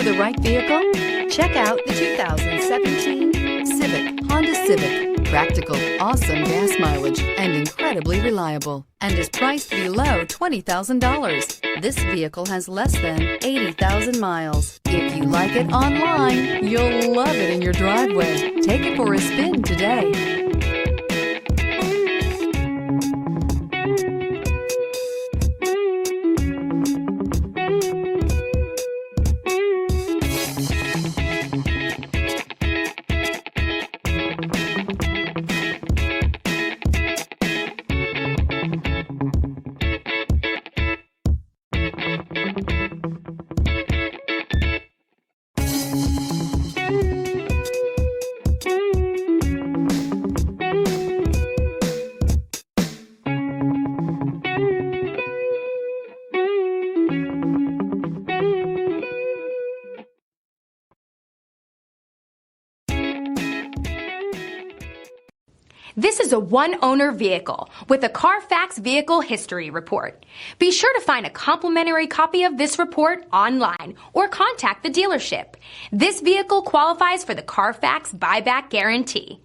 for the right vehicle? Check out the 2017 Honda Civic. Practical, awesome gas mileage, and incredibly reliable, and is priced below $20,000. This vehicle has less than 80,000 miles. If you like it online, you'll love it in your driveway. Take it for a spin today. This is a one-owner vehicle with a Carfax Vehicle History Report. Be sure to find a complimentary copy of this report online or contact the dealership. This vehicle qualifies for the Carfax Buyback Guarantee.